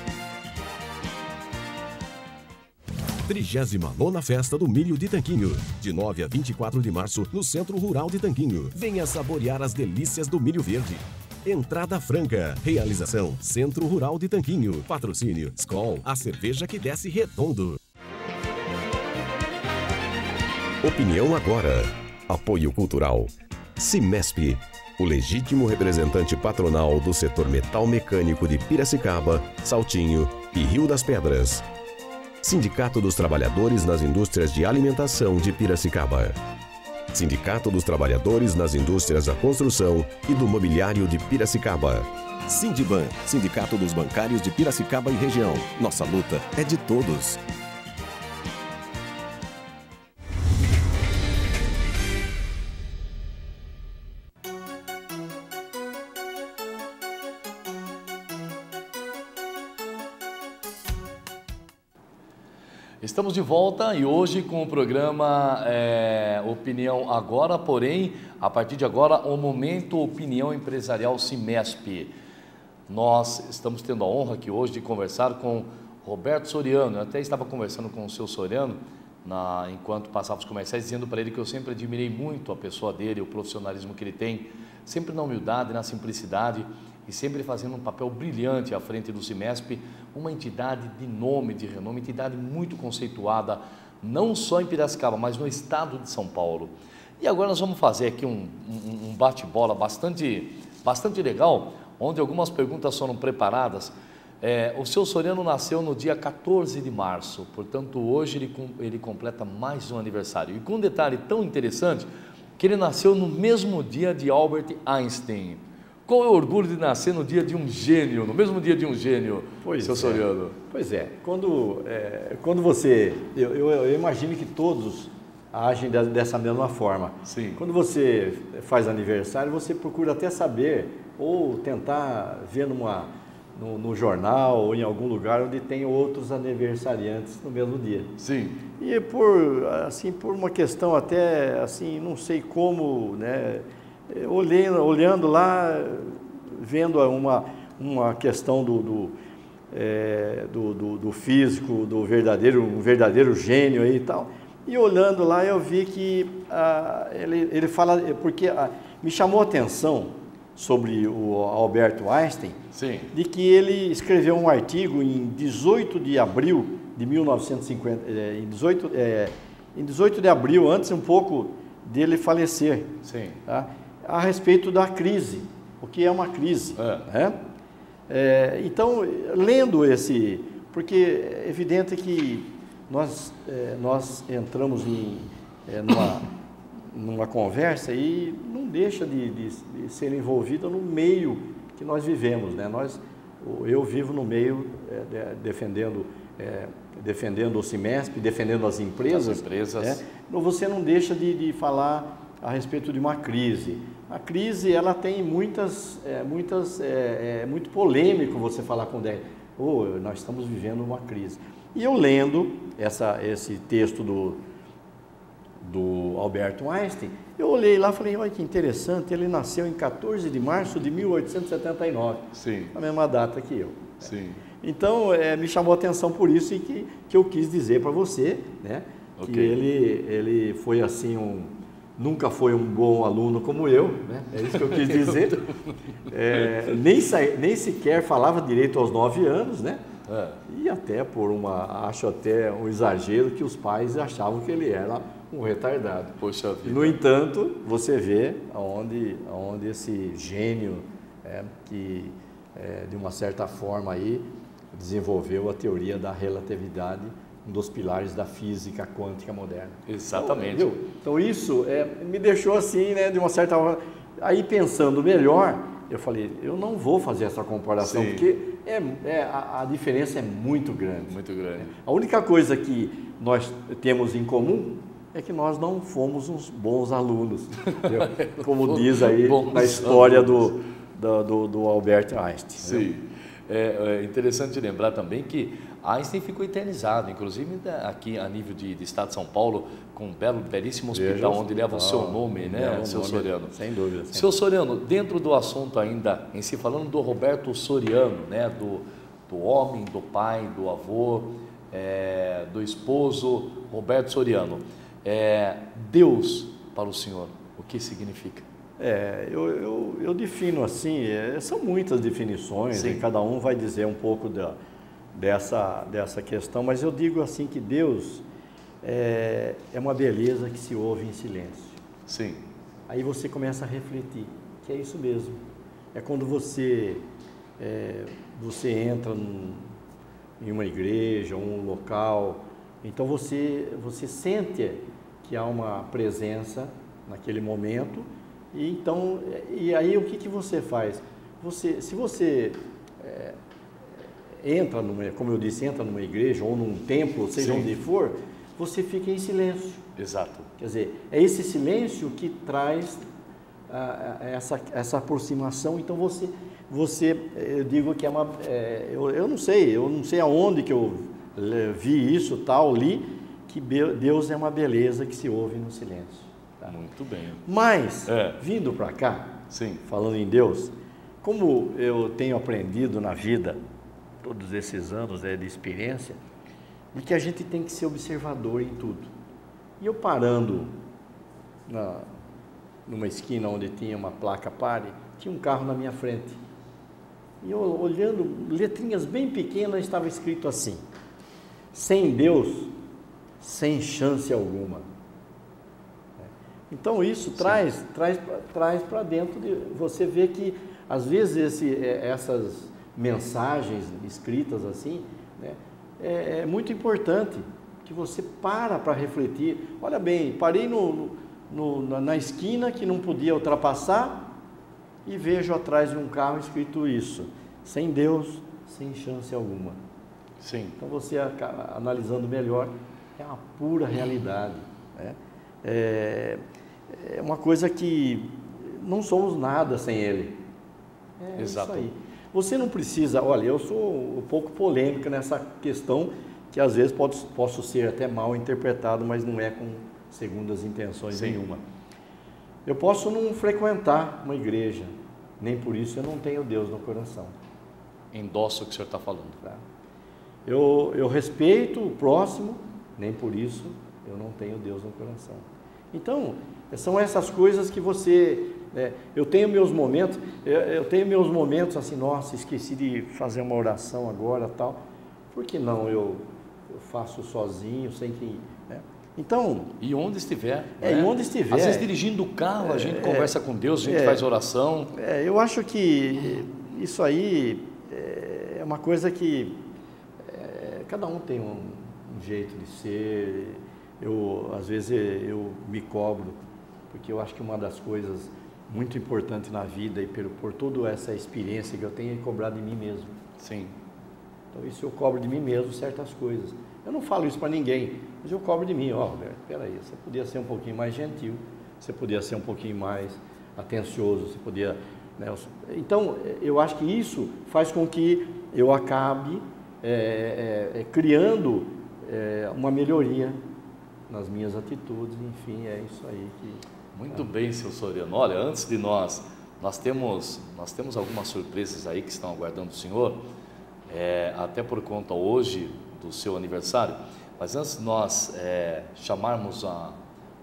39ª Festa do Milho de Tanquinho, de 9 a 24 de março, no Centro Rural de Tanquinho. Venha saborear as delícias do milho verde. Entrada franca. Realização Centro Rural de Tanquinho. Patrocínio Skol, a cerveja que desce redondo. Opinião agora. Apoio cultural. CIMESP, o legítimo representante patronal do setor metal mecânico de Piracicaba, Saltinho e Rio das Pedras. Sindicato dos Trabalhadores nas Indústrias de Alimentação de Piracicaba. Sindicato dos Trabalhadores nas Indústrias da Construção e do Mobiliário de Piracicaba. Sindiban, Sindicato dos Bancários de Piracicaba e região. Nossa luta é de todos. Estamos de volta e hoje com o programa Opinião Agora, porém, a partir de agora, o Momento Opinião Empresarial CIMESP. Nós estamos tendo a honra aqui hoje de conversar com Roberto Soriano. Eu até estava conversando com o seu Soriano, enquanto passava os comerciais, dizendo para ele que eu sempre admirei muito a pessoa dele, o profissionalismo que ele tem, sempre na humildade, na simplicidade. e sempre fazendo um papel brilhante à frente do CIMESP, uma entidade de nome, de renome, entidade muito conceituada, não só em Piracicaba, mas no estado de São Paulo. E agora nós vamos fazer aqui um bate-bola bastante legal, onde algumas perguntas foram preparadas. O seu Soriano nasceu no dia 14 de março, portanto hoje ele completa mais um aniversário. E com um detalhe tão interessante, que ele nasceu no mesmo dia de Albert Einstein. Qual é o orgulho de nascer no dia de um gênio, no mesmo dia de um gênio, seu Soriano? Pois é, quando você, eu imagino que todos agem dessa mesma forma. Sim. Quando você faz aniversário, você procura até saber, ou tentar ver no jornal ou em algum lugar onde tem outros aniversariantes no mesmo dia. Sim. E por uma questão até, assim, não sei como, né, olhando lá, vendo uma questão do físico, um verdadeiro gênio aí e tal, e olhando lá eu vi que ele fala, porque me chamou a atenção sobre o Albert Einstein, sim, de que ele escreveu um artigo em 18 de abril de 1950, em 18 de abril, antes um pouco dele falecer, sim, tá? A respeito da crise, o que é uma crise. Né? Então, lendo porque é evidente que nós entramos numa conversa e não deixa de ser envolvida no meio que nós vivemos, né? Eu vivo no meio defendendo o CIMESP, defendendo as empresas. Né? Você não deixa de falar a respeito de uma crise. A crise, ela tem muito polêmico você falar com ele. Nós estamos vivendo uma crise. E eu lendo esse texto do Albert Einstein, eu olhei lá e falei, olha que interessante, ele nasceu em 14 de março de 1879, sim, a mesma data que eu. Sim. Então, me chamou a atenção por isso e que eu quis dizer para você, né, okay, que ele foi assim nunca foi um bom aluno como eu, né? É isso que eu quis dizer. Nem sequer falava direito aos 9 anos, né? E até acho até um exagero que os pais achavam que ele era um retardado. Poxa vida. No entanto, você vê aonde esse gênio que de uma certa forma aí desenvolveu a teoria da relatividade, um dos pilares da física quântica moderna. Exatamente. Então isso me deixou assim, né, de uma certa forma. Aí pensando melhor, eu falei, eu não vou fazer essa comparação, sim, porque a diferença é muito grande. Muito grande. A única coisa que nós temos em comum é que nós não fomos uns bons alunos, como diz aí na história do Albert Einstein. Sim. É interessante lembrar também que Einstein ficou eternizado, inclusive aqui a nível de estado de São Paulo, com um belíssimo hospital onde leva o seu nome, né, seu Soriano? Sem dúvida. Seu Soriano, dentro do assunto ainda em si, falando do Roberto Soriano, né, do homem, do pai, do avô, do esposo, Roberto Soriano, Deus para o senhor, o que significa? Eu defino assim, são muitas definições, e cada um vai dizer um pouco dessa questão, mas eu digo assim que Deus é uma beleza que se ouve em silêncio. Sim. Aí você começa a refletir, que é isso mesmo. É quando você entra em uma igreja, um local, então você sente que há uma presença naquele momento. E aí o que você faz? Se você entra como eu disse, entra numa igreja ou num templo, seja onde for, você fica em silêncio. Exato. Quer dizer, é esse silêncio que traz essa aproximação. Então eu digo que eu não sei aonde que eu vi isso, li, que Deus é uma beleza que se ouve no silêncio. Tá? Muito bem. Mas, vindo para cá, sim, falando em Deus, como eu tenho aprendido na vida, todos esses anos de experiência, de que a gente tem que ser observador em tudo. E eu parando numa esquina onde tinha uma placa pare, tinha um carro na minha frente. E eu, olhando, letrinhas bem pequenas, estava escrito assim: sem Deus, sem chance alguma. Então isso traz para dentro de você ver que às vezes essas mensagens escritas assim, né, é muito importante que você para refletir. Olha bem, parei na esquina que não podia ultrapassar e vejo atrás de um carro escrito isso: sem Deus, sem chance alguma. Sim. Então você, analisando melhor, é uma pura realidade, né? É uma coisa que não somos nada sem Ele. Exato. Isso aí. Você não precisa, olha, eu sou um pouco polêmico nessa questão, que às vezes posso ser até mal interpretado, mas não é com segundas intenções nenhuma. Eu posso não frequentar uma igreja, nem por isso eu não tenho Deus no coração. Endosso o que o senhor está falando. Tá? Eu respeito o próximo, nem por isso eu não tenho Deus no coração. Então, são essas coisas que você... eu tenho meus momentos assim, nossa, esqueci de fazer uma oração agora, tal. Por que não eu faço sozinho, sem que... Né? Então... E onde estiver. E onde estiver. Às vezes dirigindo o carro, a gente conversa com Deus, a gente faz oração. Eu acho que isso aí é uma coisa que cada um tem um jeito de ser. Às vezes eu me cobro, porque eu acho que uma das coisas muito importantes na vida e por toda essa experiência que eu tenho é cobrar de mim mesmo. Sim. Então isso eu cobro de mim mesmo certas coisas. Eu não falo isso para ninguém, mas eu cobro de mim. Roberto, peraí, você podia ser um pouquinho mais gentil, você podia ser um pouquinho mais atencioso, você podia... Né? Então, eu acho que isso faz com que eu acabe criando uma melhoria nas minhas atitudes, enfim, é isso aí que... Muito bem, seu Soriano. Olha, antes de nós temos algumas surpresas aí que estão aguardando o senhor, até por conta hoje do seu aniversário, mas antes de nós chamarmos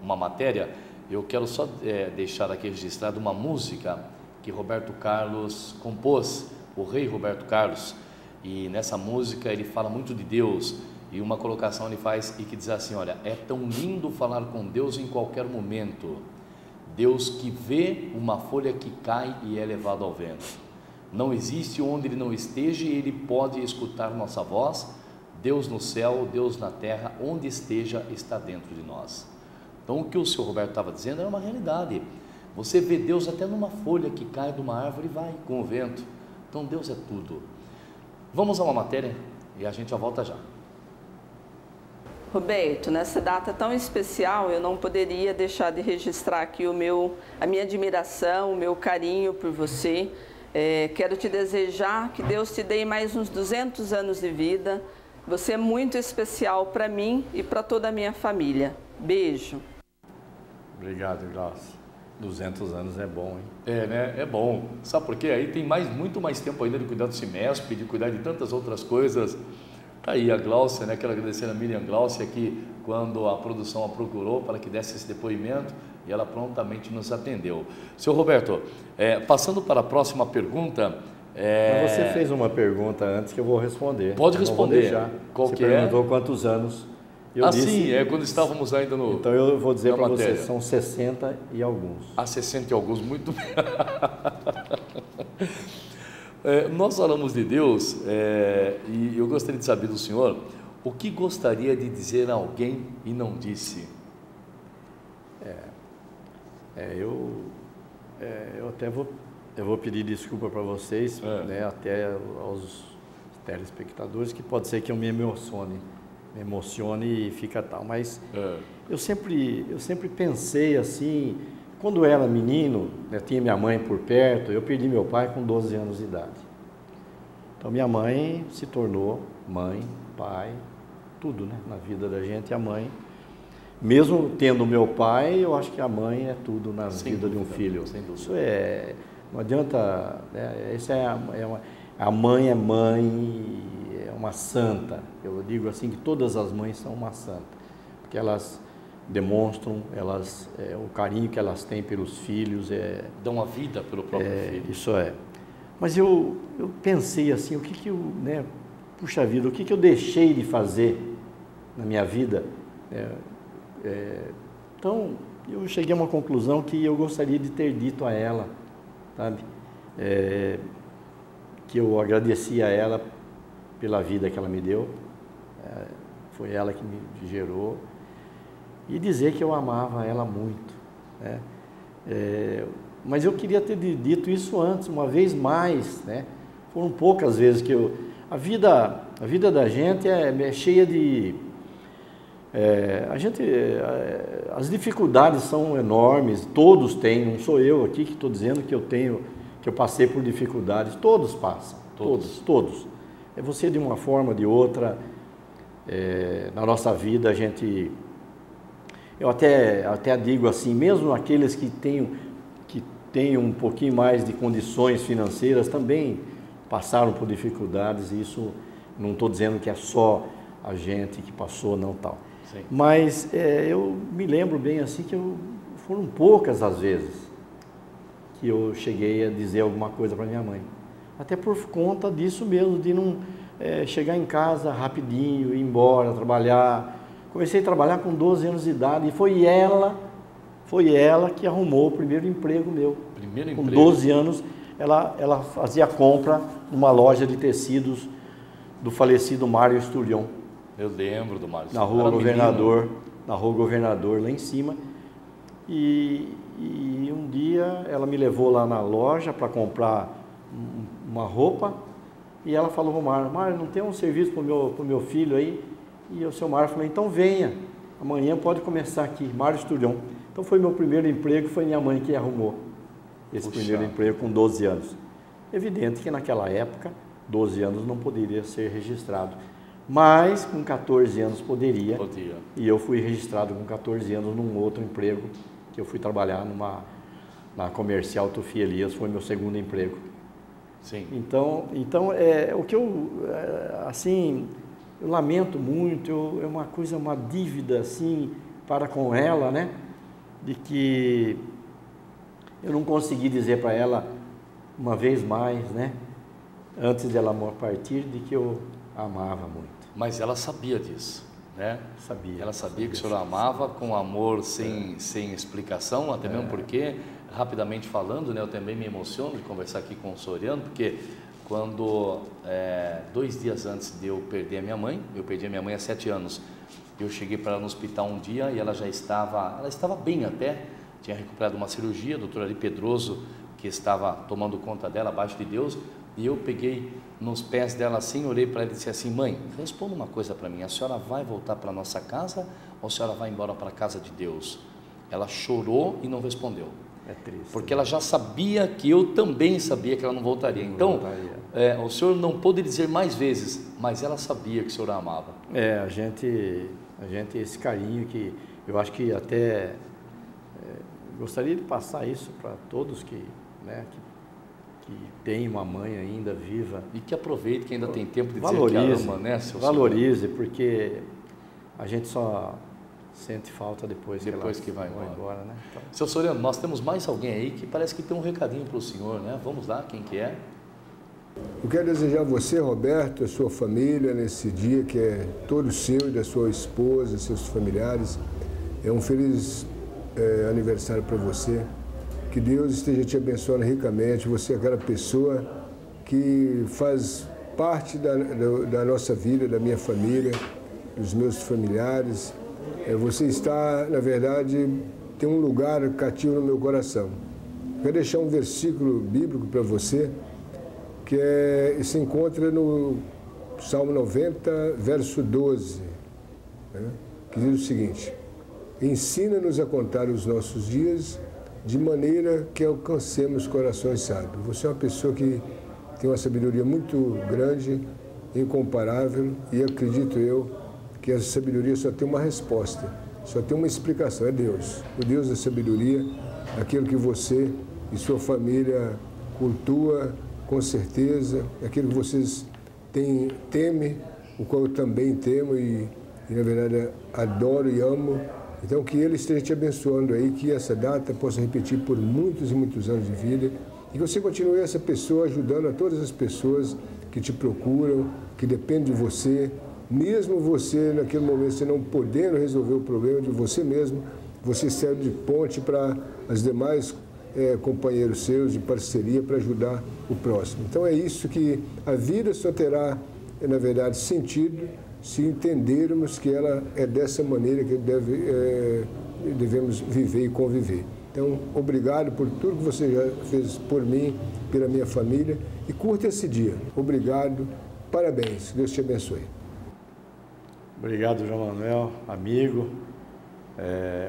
uma matéria, eu quero só deixar aqui registrado uma música que Roberto Carlos compôs, o rei Roberto Carlos, e nessa música ele fala muito de Deus, e uma colocação ele faz e que diz assim: olha, é tão lindo falar com Deus em qualquer momento, Deus que vê uma folha que cai e é levado ao vento, não existe onde Ele não esteja e Ele pode escutar nossa voz, Deus no céu, Deus na terra, onde esteja, está dentro de nós. Então o que o senhor Roberto estava dizendo era uma realidade, você vê Deus até numa folha que cai de uma árvore e vai com o vento, então Deus é tudo. Vamos a uma matéria e a gente já volta já. Roberto, nessa data tão especial, eu não poderia deixar de registrar aqui a minha admiração, o meu carinho por você. Quero te desejar que Deus te dê mais uns 200 anos de vida. Você é muito especial para mim e para toda a minha família. Beijo. Obrigado, Glaucio. 200 anos é bom, hein? Né? É bom. Sabe por quê? Aí tem muito mais tempo ainda de cuidar do Cimesp, de cuidar de tantas outras coisas. Tá aí a Gláucia, né? Quero agradecer a Miriam Gláucia que quando a produção a procurou para que desse esse depoimento e ela prontamente nos atendeu. Seu Roberto, passando para a próxima pergunta... Mas você fez uma pergunta antes que eu vou responder. Pode responder. Qual que é? Você perguntou quantos anos. Eu disse, sim, quando estávamos ainda no... Então eu vou dizer para você, são 60 e alguns. 60 e alguns, muito bem. Nós falamos de Deus e eu gostaria de saber do senhor o que gostaria de dizer a alguém e não disse. Eu até vou pedir desculpa para vocês, né, até aos telespectadores, que pode ser que eu me emocione e fica tal, mas eu sempre pensei assim, quando eu era menino, né, tinha minha mãe por perto, eu perdi meu pai com 12 anos de idade. Então minha mãe se tornou mãe, pai, tudo, né, na vida da gente, a mãe. Mesmo tendo meu pai, eu acho que a mãe é tudo na vida de um filho. Isso não adianta, né, a mãe é mãe, é uma santa. Eu digo assim que todas as mães são uma santa, porque elas demonstram, o carinho que elas têm pelos filhos. Dão a vida pelo próprio filho. Isso é. Mas eu pensei assim, o que que eu, né, puxa vida, o que que eu deixei de fazer na minha vida? Então, eu cheguei a uma conclusão que eu gostaria de ter dito a ela, sabe? Que eu agradeci a ela pela vida que ela me deu, foi ela que me gerou, e dizer que eu amava ela muito, né? Mas eu queria ter dito isso antes, uma vez mais, né? Foram poucas vezes que a vida da gente é cheia de... as dificuldades são enormes, todos têm, não sou eu aqui que estou dizendo que eu passei por dificuldades, todos passam, todos. Você de uma forma ou de outra, na nossa vida eu até digo assim, mesmo aqueles que têm um pouquinho mais de condições financeiras também passaram por dificuldades, e isso não estou dizendo que é só a gente que passou, não tal. Sim. Mas eu me lembro bem assim que foram poucas as vezes que eu cheguei a dizer alguma coisa para minha mãe. Até por conta disso mesmo, de não chegar em casa rapidinho, ir embora, trabalhar. Comecei a trabalhar com 12 anos de idade e foi ela que arrumou o primeiro emprego meu. Com 12 anos, ela fazia compra numa loja de tecidos do falecido Mário Esturion. Eu lembro do Mário. Na Rua Governador, lá em cima. E um dia ela me levou lá na loja para comprar uma roupa e ela falou para o Mário: Mário, não tem um serviço para o meu filho aí? E o seu Mário falou: então venha, amanhã pode começar aqui, Mário Esturion. Então foi meu primeiro emprego, foi minha mãe que arrumou esse primeiro emprego com 12 anos. Evidente que naquela época, 12 anos não poderia ser registrado. Mas com 14 anos poderia. E eu fui registrado com 14 anos num outro emprego, que eu fui trabalhar na Comercial Tufi Elias, foi meu segundo emprego. Sim. Então o que eu, assim, eu lamento muito, é uma coisa, uma dívida, assim, para com ela, né? De que eu não consegui dizer para ela, uma vez mais, né? Antes de ela partir, de que eu a amava muito. Mas ela sabia disso, né? Sabia. Ela sabia que o senhor amava com amor sem explicação, até mesmo porque, rapidamente falando, né, eu também me emociono de conversar aqui com o Soriano, porque quando, 2 dias antes de eu perder a minha mãe, eu perdi a minha mãe há 7 anos, eu cheguei para ela no hospital um dia e ela estava bem até, tinha recuperado uma cirurgia, o doutor Ari Pedroso, que estava tomando conta dela, abaixo de Deus, e eu peguei nos pés dela assim, olhei para ela e disse assim: mãe, responda uma coisa para mim, a senhora vai voltar para a nossa casa ou a senhora vai embora para a casa de Deus? Ela chorou e não respondeu. É triste. Porque ela já sabia que eu também sabia que ela não voltaria. Então, o senhor não pôde dizer mais vezes, mas ela sabia que o senhor a amava. A gente, esse carinho que eu acho que até gostaria de passar isso para todos que tem uma mãe ainda viva. E que aproveite, que ainda tem tempo de dizer valorize, que ama, né, seu valorize, senhor? Porque a gente só sente falta depois que vai embora, né? Então... Seu Soriano, nós temos mais alguém aí que parece que tem um recadinho para o senhor, né? Vamos lá, quem que é? Eu quero desejar a você, Roberto, a sua família, nesse dia que é todo seu e da sua esposa, seus familiares. É um feliz aniversário para você. Que Deus esteja te abençoando ricamente. Você é aquela pessoa que faz parte da nossa vida, da minha família, dos meus familiares. Você está, na verdade, tem um lugar cativo no meu coração. Quero deixar um versículo bíblico para você, que se encontra no Salmo 90, verso 12, né? Que diz o seguinte: ensina-nos a contar os nossos dias de maneira que alcancemos corações sábios. Você é uma pessoa que tem uma sabedoria muito grande, incomparável, e acredito eu que essa sabedoria só tem uma resposta, só tem uma explicação, é Deus. O Deus da sabedoria, aquilo que você e sua família cultua, com certeza, aquilo que vocês temem, o qual eu também temo e na verdade adoro e amo. Então que Ele esteja te abençoando aí, que essa data possa repetir por muitos e muitos anos de vida E que você continue essa pessoa ajudando a todas as pessoas que te procuram, que dependem de você, mesmo você naquele momento você não podendo resolver o problema de você mesmo, você serve de ponte para as demais companheiros seus de parceria para ajudar o próximo. Então é isso que a vida só terá, na verdade, sentido se entendermos que ela é dessa maneira que devemos viver e conviver. Então, obrigado por tudo que você já fez por mim, pela minha família, e curta esse dia. Obrigado, parabéns, Deus te abençoe. Obrigado, João Manuel, amigo.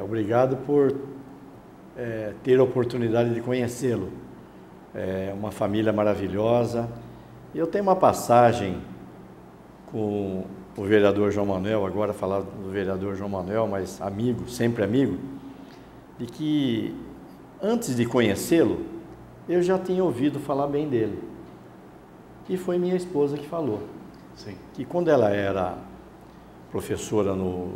Obrigado por ter a oportunidade de conhecê-lo. É uma família maravilhosa. Eu tenho uma passagem com o vereador João Manuel, agora falar do vereador João Manuel, mas amigo, sempre amigo, de que antes de conhecê-lo, eu já tinha ouvido falar bem dele. E foi minha esposa que falou. Sim. Que quando ela era professora no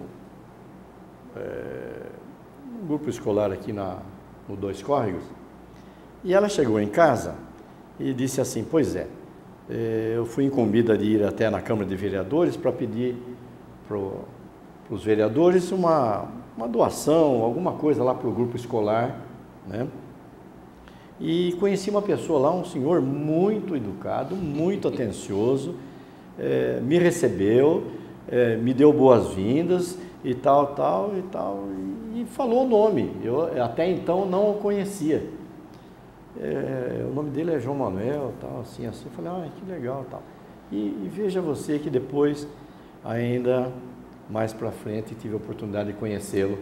grupo escolar aqui no Dois Córregos, e ela chegou em casa e disse assim, pois é, eu fui incumbida de ir até na Câmara de Vereadores para pedir para os vereadores uma doação, alguma coisa lá para o grupo escolar, né? E conheci uma pessoa lá, um senhor muito educado, muito atencioso, me recebeu, me deu boas-vindas e tal, e falou o nome. Eu até então não o conhecia. O nome dele é João Manuel, tal, assim. Eu falei, que legal, tal. E veja você que depois, ainda mais para frente, tive a oportunidade de conhecê-lo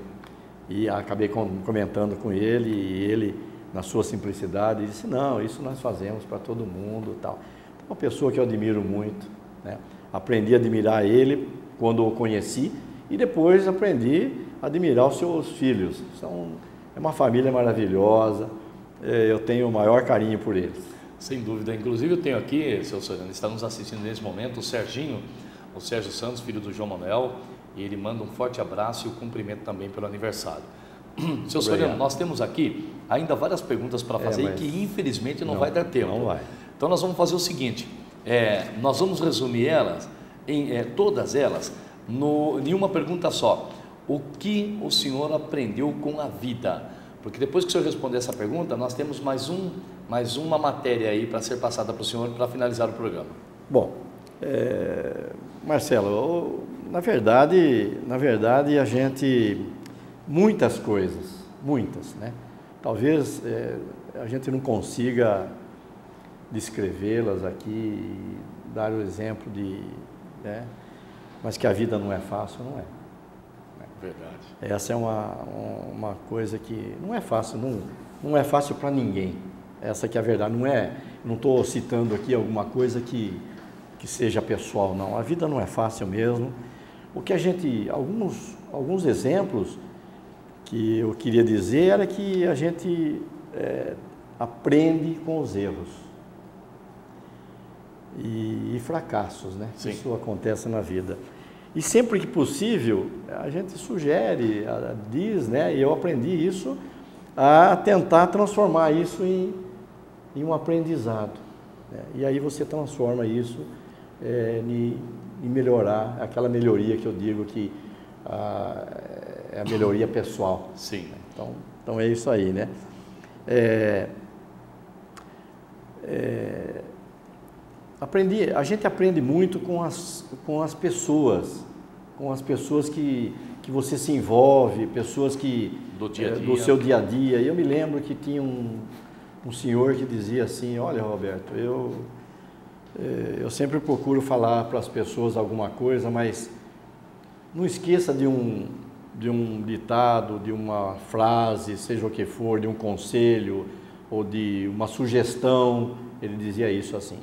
e acabei comentando com ele, e ele, na sua simplicidade, disse, não, isso nós fazemos para todo mundo, tal. Então, uma pessoa que eu admiro muito, né? Aprendi a admirar ele quando o conheci e depois aprendi a admirar os seus filhos. É uma família maravilhosa, eu tenho o maior carinho por eles. Sem dúvida. Inclusive eu tenho aqui, seu Soriano, está nos assistindo nesse momento, o Sérgio Santos, filho do João Manuel, e ele manda um forte abraço e o cumprimento também pelo aniversário. Seu Soriano, nós temos aqui ainda várias perguntas para fazer e que infelizmente não vai dar tempo. Não vai. Então nós vamos fazer o seguinte, nós vamos resumir elas, todas elas, em uma pergunta só. O que o senhor aprendeu com a vida? Porque depois que o senhor responder essa pergunta, nós temos mais uma matéria aí para ser passada para o senhor para finalizar o programa. Bom, Marcelo, na verdade a gente, muitas coisas, né? Talvez a gente não consiga descrevê-las aqui e dar o exemplo né? Mas que a vida não é fácil, não é. Verdade. Essa é uma coisa que não é fácil, não é fácil para ninguém. Essa que é a verdade, não estou citando aqui alguma coisa que seja pessoal, não. A vida não é fácil mesmo. O que alguns exemplos que eu queria dizer era que a gente aprende com os erros e fracassos, né? Sim. Isso acontece na vida. E sempre que possível, a gente sugere, diz, né? E eu aprendi isso, a tentar transformar isso em um aprendizado, né? E aí você transforma isso em melhorar, aquela melhoria que eu digo que é a melhoria pessoal. Sim. Então é isso aí, né? A gente aprende muito com as pessoas que você se envolve, pessoas que do seu dia a dia. Eu me lembro que tinha um senhor que dizia assim, olha, Roberto, eu sempre procuro falar para as pessoas alguma coisa, mas não esqueça de um ditado, de uma frase, seja o que for, de um conselho ou de uma sugestão. Ele dizia isso assim,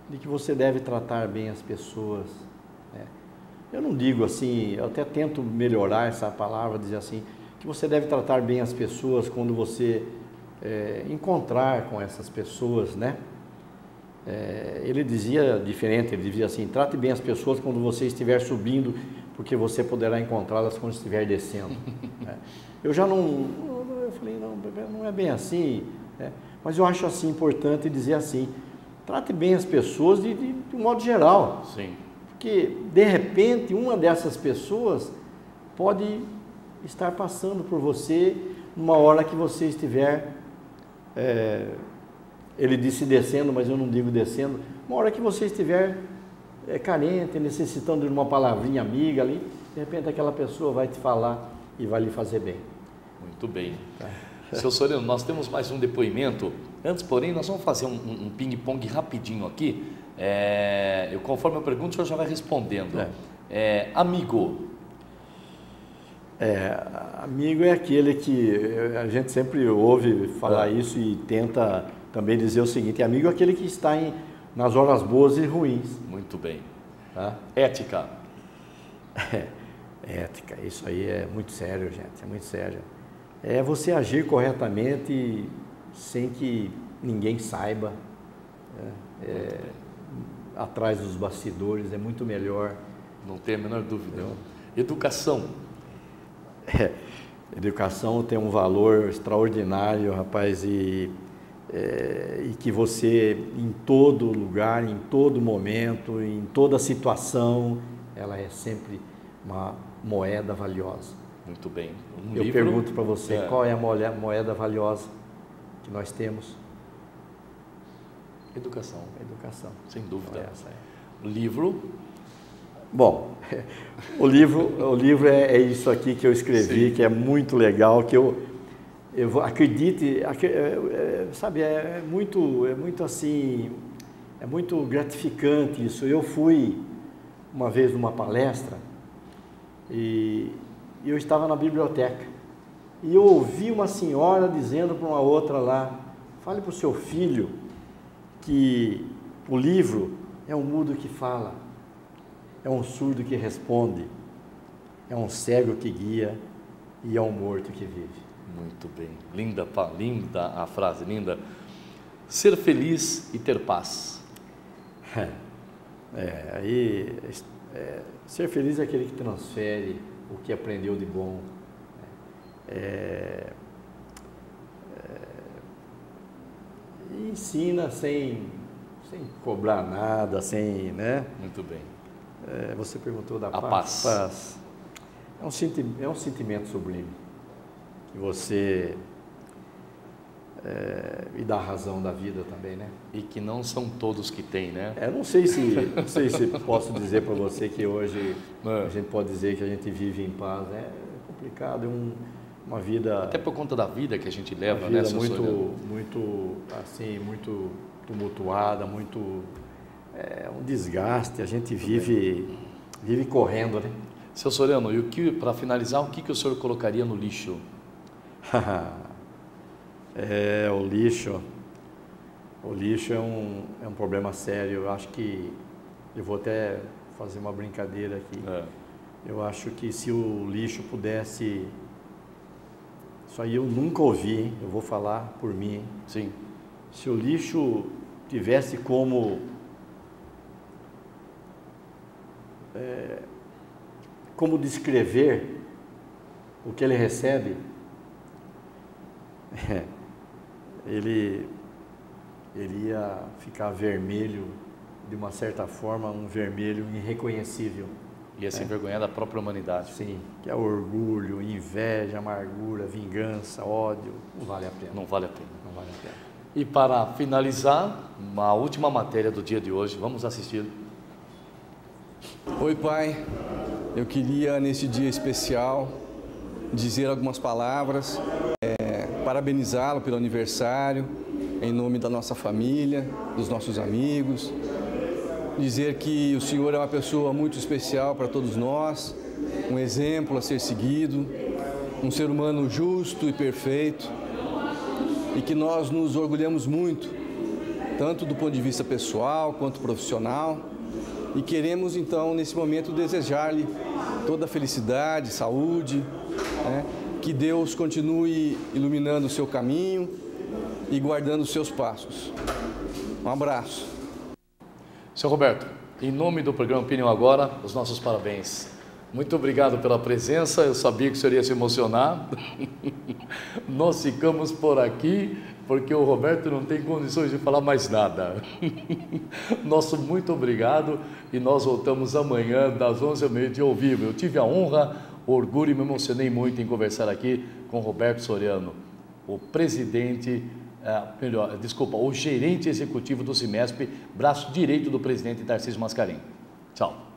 de que você deve tratar bem as pessoas, né? Eu não digo assim, eu até tento melhorar essa palavra, dizer assim, que você deve tratar bem as pessoas quando você encontrar com essas pessoas, né? Ele dizia diferente, ele dizia assim, trate bem as pessoas quando você estiver subindo, porque você poderá encontrá-las quando estiver descendo. Né? Eu falei, não é bem assim, né? Mas eu acho assim importante dizer assim, trate bem as pessoas de um modo geral. Sim. Porque, de repente, uma dessas pessoas pode estar passando por você numa hora que você estiver, ele disse descendo, mas eu não digo descendo, uma hora que você estiver carente, necessitando de uma palavrinha amiga ali, de repente aquela pessoa vai te falar e vai lhe fazer bem. Muito bem. Seu Soriano, nós temos mais um depoimento. Antes, porém, nós vamos fazer um ping-pong rapidinho aqui. Conforme eu pergunto, o senhor já vai respondendo. Amigo. Amigo é aquele que a gente sempre ouve falar isso e tenta também dizer o seguinte: amigo é aquele que está nas horas boas e ruins. Muito bem. Tá? Ética. Ética, isso aí é muito sério, gente, é muito sério. É você agir corretamente sem que ninguém saiba, atrás dos bastidores, é muito melhor. Não tem a menor dúvida. Educação. Educação tem um valor extraordinário, rapaz, e que você, em todo lugar, em todo momento, em toda situação, ela é sempre uma moeda valiosa. Muito bem. Eu pergunto para você, qual é a moeda valiosa que nós temos? Educação. Educação. Sem dúvida. Essa é. Livro. Bom, o livro é isso aqui que eu escrevi, sim, que é muito legal, que eu acredite, sabe, é muito assim, é muito gratificante isso. Eu fui uma vez numa palestra e eu estava na biblioteca e eu ouvi uma senhora dizendo para uma outra lá: fale para o seu filho que o livro é um mudo que fala, é um surdo que responde, é um cego que guia e é um morto que vive. Muito bem, linda a frase, linda. Ser feliz e ter paz. Ser feliz é aquele que transfere o que aprendeu de bom. E ensina sem cobrar nada, né? Muito bem. Você perguntou da paz. Paz. É um sentimento sublime que você e dá razão da vida também, né? E que não são todos que têm, né? Não sei se posso dizer para você que hoje a gente pode dizer que a gente vive em paz. É complicado, uma vida... Até por conta da vida que a gente leva, né? Uma vida muito tumultuada, muito... um desgaste, a gente vive correndo, né? Seu Soriano, para finalizar, o que o senhor colocaria no lixo? O lixo é um problema sério. Eu acho que, eu vou até fazer uma brincadeira aqui, eu acho que se o lixo pudesse, isso aí eu nunca ouvi, hein? Eu vou falar por mim, hein? Sim. Se o lixo tivesse como descrever o que ele recebe, ele ia ficar vermelho, de uma certa forma, um vermelho irreconhecível. Ia se envergonhar da própria humanidade. Sim, que é orgulho, inveja, amargura, vingança, ódio. Não vale a pena. Não vale a pena. Não vale a pena. E para finalizar, uma última matéria do dia de hoje, vamos assistir. Oi, Pai. Eu queria, nesse dia especial, dizer algumas palavras, parabenizá-lo pelo aniversário, em nome da nossa família, dos nossos amigos, dizer que o Senhor é uma pessoa muito especial para todos nós, um exemplo a ser seguido, um ser humano justo e perfeito, e que nós nos orgulhamos muito, tanto do ponto de vista pessoal quanto profissional, e queremos então nesse momento desejar-lhe toda a felicidade, saúde, né? Que Deus continue iluminando o seu caminho e guardando os seus passos. Um abraço. Seu Roberto, em nome do programa Opinião Agora, os nossos parabéns. Muito obrigado pela presença, eu sabia que o senhor ia se emocionar. Nós ficamos por aqui. porque o Roberto não tem condições de falar mais nada. Nosso muito obrigado e nós voltamos amanhã das 11h30 ao vivo. Eu tive a honra, o orgulho e me emocionei muito em conversar aqui com o Roberto Soriano, o presidente, o gerente executivo do Cimesp, braço direito do presidente Tarcísio Mascarenhas. Tchau.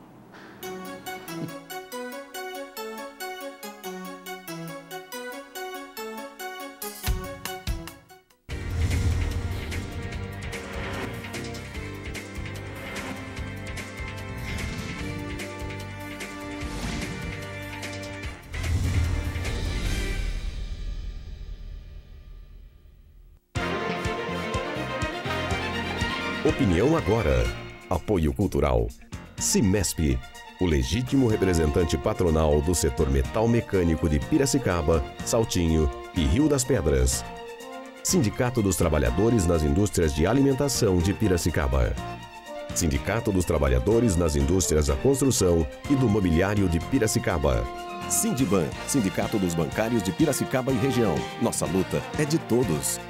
Opinião agora. Apoio cultural. Cimesp, o legítimo representante patronal do setor metal mecânico de Piracicaba, Saltinho e Rio das Pedras. Sindicato dos Trabalhadores nas Indústrias de Alimentação de Piracicaba. Sindicato dos Trabalhadores nas Indústrias da Construção e do Mobiliário de Piracicaba. Sindiban, Sindicato dos Bancários de Piracicaba e Região. Nossa luta é de todos.